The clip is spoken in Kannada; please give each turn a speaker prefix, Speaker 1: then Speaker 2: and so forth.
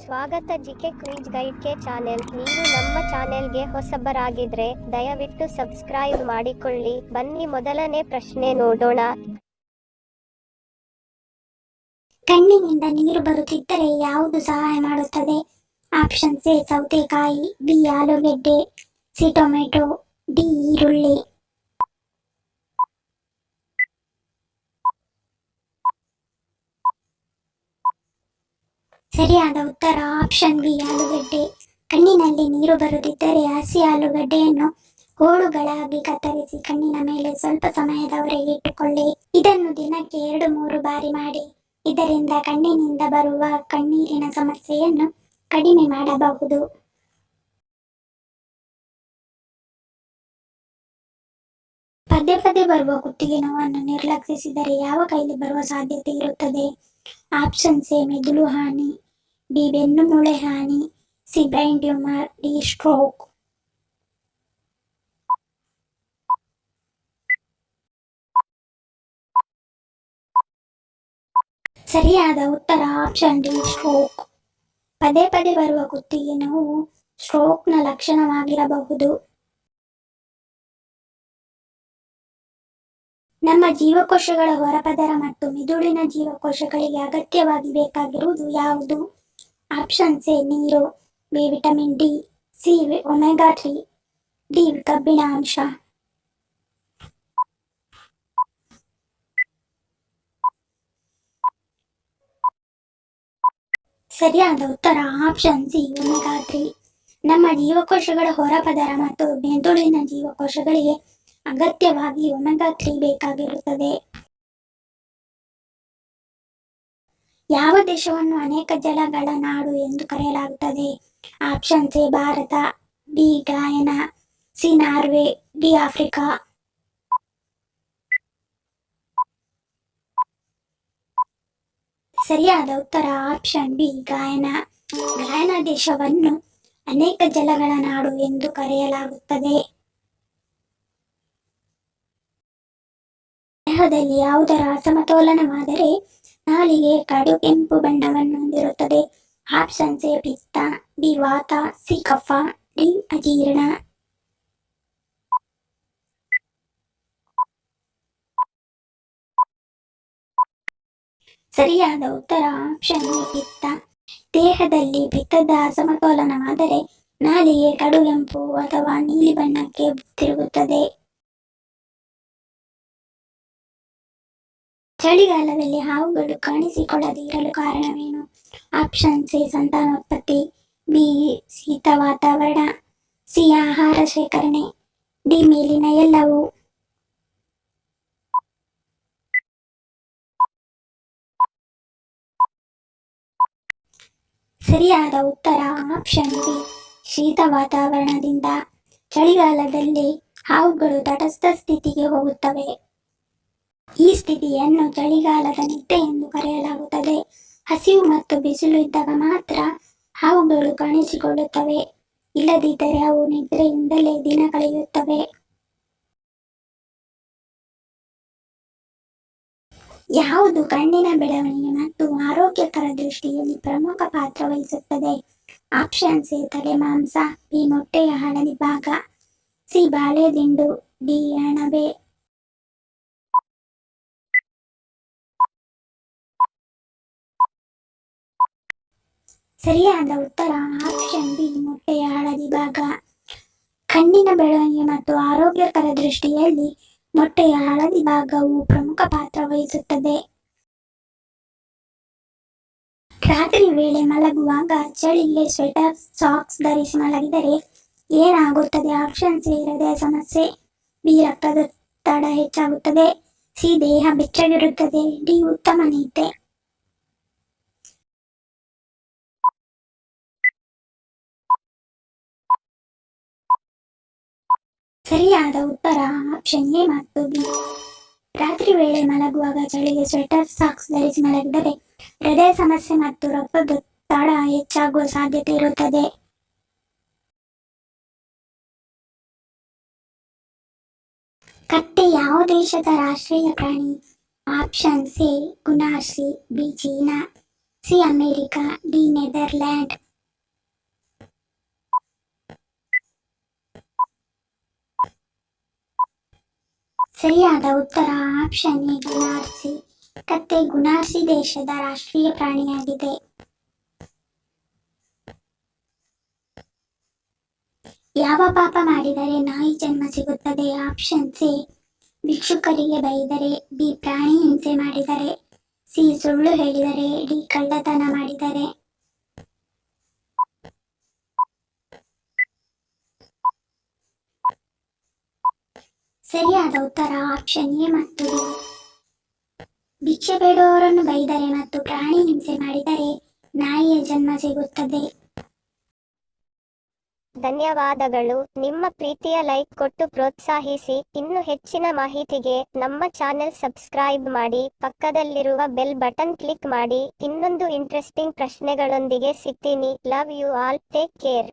Speaker 1: ಸ್ವಾಗತ ಜಿಕೆ ಕ್ವಿಜ್ ಗೈಡ್ಗೆ ಚಾನೆಲ್. ನೀವು ನಮ್ಮ ಚಾನೆಲ್ಗೆ ಹೊಸಬರಾಗಿದ್ರೆ ದಯವಿಟ್ಟು ಸಬ್ಸ್ಕ್ರೈಬ್ ಮಾಡಿಕೊಳ್ಳಿ. ಬನ್ನಿ ಮೊದಲನೇ ಪ್ರಶ್ನೆ ನೋಡೋಣ.
Speaker 2: ಕಣ್ಣಿನಿಂದ ನೀರು ಬರುತ್ತಿದ್ದರೆ ಯಾವುದು ಸಹಾಯ ಮಾಡುತ್ತದೆ? ಆಪ್ಷನ್ಸ್ ಎ ಸೌತೆಕಾಯಿ, ಬಿ ಆಲೂಗೆಡ್ಡೆ, ಸಿ ಟೊಮೆಟೊ, ಡಿ ಈರುಳ್ಳಿ. ಸರಿಯಾದ ಉತ್ತರ ಆಪ್ಷನ್ ಬಿ ಆಲೂಗೆಡ್ಡೆ. ಕಣ್ಣಿನಲ್ಲಿ ನೀರು ಬರುತ್ತಿದ್ದರೆ ಹಸಿ ಆಲೂಗಡ್ಡೆಯನ್ನು ಹೋಳುಗಳಾಗಿ ಕತ್ತರಿಸಿ ಕಣ್ಣಿನ ಮೇಲೆ ಸ್ವಲ್ಪ ಸಮಯದವರೆಗೆ ಇಟ್ಟುಕೊಳ್ಳಿ. ಇದನ್ನು ದಿನಕ್ಕೆ 2-3 ಬಾರಿ ಮಾಡಿ. ಇದರಿಂದ ಕಣ್ಣಿನಿಂದ ಬರುವ ಕಣ್ಣೀರಿನ ಸಮಸ್ಯೆಯನ್ನು ಕಡಿಮೆ ಮಾಡಬಹುದು. ಪದೇ ಪದೇ ಬರುವ ಕುತ್ತಿಗೆ ನೋವನ್ನು ನಿರ್ಲಕ್ಷಿಸಿದರೆ ಯಾವ ಕಾಯಿಲೆ ಬರುವ ಸಾಧ್ಯತೆ ಇರುತ್ತದೆ? ಆಪ್ಷನ್ಸ್ ಎ ಮೆದುಳು ಹಾನಿ, ಬಿ ಬೆನ್ನು ಮೂಳೆ ಹಾನಿ, C brain tumour, D stroke. ಸರಿಯಾದ ಉತ್ತರ ಆಪ್ಷನ್ ಡಿ ಸ್ಟ್ರೋಕ್. ಪದೇ ಪದೇ ಬರುವ ಕುತ್ತಿಗೆ ನೋವು ಸ್ಟ್ರೋಕ್ನ ಲಕ್ಷಣವಾಗಿರಬಹುದು. ನಮ್ಮ ಜೀವಕೋಶಗಳ ಹೊರಪದರ ಮತ್ತು ಮಿದುಳಿನ ಜೀವಕೋಶಗಳಿಗೆ ಅಗತ್ಯವಾಗಿ ಬೇಕಾಗಿರುವುದು ಯಾವುದು? ಆಪ್ಷನ್ಸ್ ಎ ನೀರು, B vitamin D, C omega 3, D ಕಬ್ಬಿಣ ಅಂಶ. ಸರಿಯಾದ ಉತ್ತರ ಆಪ್ಷನ್ ಸಿ ಒಮೆಗಾ 3. ನಮ್ಮ ಜೀವಕೋಶಗಳ ಹೊರಪದರ ಮತ್ತು ಮೆದುಳಿನ ಜೀವಕೋಶಗಳಿಗೆ ಅಗತ್ಯವಾಗಿ ಒಮೆಗಾ 3 ಬೇಕಾಗಿರುತ್ತದೆ. ಯಾವ ದೇಶವನ್ನು ಅನೇಕ ಜಲಗಳ ನಾಡು ಎಂದು ಕರೆಯಲಾಗುತ್ತದೆ? ಆಪ್ಷನ್ಸ್ ಎ ಭಾರತ, ಬಿ ಗಾಯನ, ಸಿ ನಾರ್ವೆ, ಡಿ ಆಫ್ರಿಕಾ. ಸರಿಯಾದ ಉತ್ತರ ಆಪ್ಷನ್ ಬಿ ಗಾಯನ. ಗಾಯನ ದೇಶವನ್ನು ಅನೇಕ ಜಲಗಳ ನಾಡು ಎಂದು ಕರೆಯಲಾಗುತ್ತದೆ. ದೇಹದಲ್ಲಿ ಯಾವುದರ ಅಸಮತೋಲನವಾದರೆ ನಾಲಿಗೆ ಕಡು ಕೆಂಪು ಬಣ್ಣವನ್ನು ಹೊಂದಿರುತ್ತದೆ? ಆಪ್ಷನ್ಸ್ ಎ ಪಿತ್ತ, ಬಿ ವಾತ, ಸಿ ಕಫ, ಡಿ ಅಜೀರ್ಣ. ಸರಿಯಾದ ಉತ್ತರ ಆಪ್ಷನ್ ಎ ಪಿತ್ತ. ದೇಹದಲ್ಲಿ ಪಿತ್ತದ ಅಸಮತೋಲನವಾದರೆ ನಾಲಿಗೆ ಕಡುಗೆಂಪು ಅಥವಾ ನೀಲಿ ಬಣ್ಣಕ್ಕೆ ತಿರುಗುತ್ತದೆ. ಚಳಿಗಾಲದಲ್ಲಿ ಹಾವುಗಳು ಕಾಣಿಸಿಕೊಳ್ಳದೆ ಇರಲು ಕಾರಣವೇನು? ಆಪ್ಷನ್ಸ್ ಎ ಸಂತಾನೋತ್ಪತ್ತಿ, ಬಿ ಶೀತ ವಾತಾವರಣ, ಸಿ ಆಹಾರ ಶೇಖರಣೆ, ಡಿ ಮೇಲಿನ ಎಲ್ಲವೂ. ಸರಿಯಾದ ಉತ್ತರ ಆಪ್ಷನ್ ಬಿ ಶೀತ ವಾತಾವರಣದಿಂದ. ಚಳಿಗಾಲದಲ್ಲಿ ಹಾವುಗಳು ತಟಸ್ಥ ಸ್ಥಿತಿಗೆ ಹೋಗುತ್ತವೆ. ಈ ಸ್ಥಿತಿಯನ್ನು ಚಳಿಗಾಲದ ನಿದ್ದೆ ಎಂದು ಕರೆಯಲಾಗುತ್ತದೆ. ಹಸಿವು ಮತ್ತು ಬಿಸಿಲು ಇದ್ದಾಗ ಮಾತ್ರ ಹಾವುಗಳು ಕಾಣಿಸಿಕೊಳ್ಳುತ್ತವೆ. ಇಲ್ಲದಿದ್ದರೆ ಅವು ನಿದ್ರೆಯಿಂದಲೇ ದಿನ ಕಳೆಯುತ್ತವೆ. ಯಾವುದು ಕಣ್ಣಿನ ಬೆಳವಣಿಗೆ ಮತ್ತು ಆರೋಗ್ಯಕರ ದೃಷ್ಟಿಯಲ್ಲಿ ಪ್ರಮುಖ ಪಾತ್ರ ವಹಿಸುತ್ತದೆ? ಆಪ್ಷನ್ಸ್ ಎ ತಲೆಮಾಂಸ, ಬಿ ಮೊಟ್ಟೆಯ ಹಳದಿ ಭಾಗ, ಸಿ ಬಾಳೆದಿಂಡು, ಡಿ ಅಣಬೆ. ಸರಿಯಾದ ಉತ್ತರ ಆಪ್ಷನ್ ಬಿ ಮೊಟ್ಟೆಯ ಹಳದಿ ಭಾಗ. ಕಣ್ಣಿನ ಬೆಳವಣಿಗೆ ಮತ್ತು ಆರೋಗ್ಯಕರ ದೃಷ್ಟಿಯಲ್ಲಿ ಮೊಟ್ಟೆಯ ಹಳದಿ ಭಾಗವು ಪ್ರಮುಖ ಪಾತ್ರ ವಹಿಸುತ್ತದೆ. ರಾತ್ರಿ ವೇಳೆ ಮಲಗುವಾಗ ಚಳಿಗೆ ಸ್ವೆಟರ್, ಸಾಕ್ಸ್ ಧರಿಸಿ ಮಲಗಿದರೆ ಏನಾಗುತ್ತದೆ? ಆಪ್ಷನ್ಸ್ ಎ ಹೃದಯ ಸಮಸ್ಯೆ, ಬಿ ರಕ್ತದೊತ್ತಡ ಹೆಚ್ಚಾಗುತ್ತದೆ, ಸಿ ದೇಹ ಬೆಚ್ಚಗಿರುತ್ತದೆ, ಡಿ ಉತ್ತಮ ನಿದ್ದೆ. ಸರಿಯಾದ ಉತ್ತರ ಆಪ್ಷನ್ ಎ ಮತ್ತು ಬಿ. ರಾತ್ರಿ ವೇಳೆ ಮಲಗುವಾಗ ಚಳಿಗೆ ಸ್ವೆಟರ್, ಸಾಕ್ಸ್ ಧರಿಸಿ ಮಲಗಿದರೆ ಹೃದಯ ಸಮಸ್ಯೆ ಮತ್ತು ರಕ್ತದೊತ್ತಡ ಹೆಚ್ಚಾಗುವ ಸಾಧ್ಯತೆ ಇರುತ್ತದೆ. ಕತ್ತೆ ಯಾವ ದೇಶದ ರಾಷ್ಟ್ರೀಯ ಪ್ರಾಣಿ? ಆಪ್ಷನ್ಸ್ ಎ ಗುನಾರ್ಸಿ, B China, C America, D Netherland. ಸರಿಯಾದ ಉತ್ತರ ಆಪ್ಷನ್ ಎ ಗುನಾರ್ಸಿ. ಕತ್ತೆ ಗುನಾರ್ಸಿ ದೇಶದ ರಾಷ್ಟ್ರೀಯ ಪ್ರಾಣಿಯಾಗಿದೆ. ಯಾವ ಪಾಪ ಮಾಡಿದರೆ ನಾಯಿ ಜನ್ಮ ಸಿಗುತ್ತದೆ? ಆಪ್ಷನ್ ಸಿ ಭಿಕ್ಷುಕರಿಗೆ ಬೈದರೆ, ಬಿ ಪ್ರಾಣಿ ಹಿಂಸೆ ಮಾಡಿದರೆ, ಸಿ ಸುಳ್ಳು ಹೇಳಿದರೆ, ಡಿ ಕಳ್ಳತನ ಮಾಡಿದರೆ. ಸರಿಯಾದ ಉತ್ತರ ಆಪ್ಷನ್ ಎ ಮತ್ತು ಡಿ. ಭಿಕ್ಷೆ ಬೇಡುವವರನ್ನು ಬೈದರೆ ಮತ್ತು ಪ್ರಾಣಿ ಹಿಂಸೆ ಮಾಡಿದರೆ ನಾಯಿಯ ಜನ್ಮ ಸಿಗುತ್ತದೆ.
Speaker 1: ಧನ್ಯವಾದಗಳು. ನಿಮ್ಮ ಪ್ರೀತಿಯ ಲೈಕ್ ಕೊಟ್ಟು ಪ್ರೋತ್ಸಾಹಿಸಿ. ಇನ್ನು ಹೆಚ್ಚಿನ ಮಾಹಿತಿಗೆ ನಮ್ಮ ಚಾನೆಲ್ ಸಬ್ಸ್ಕ್ರೈಬ್ ಮಾಡಿ, ಪಕ್ಕದಲ್ಲಿರುವ ಬೆಲ್ ಬಟನ್ ಕ್ಲಿಕ್ ಮಾಡಿ. ಇನ್ನೊಂದು ಇಂಟ್ರೆಸ್ಟಿಂಗ್ ಪ್ರಶ್ನೆಗಳೊಂದಿಗೆ ಸಿಗ್ತೀನಿ. Love you all. Take care.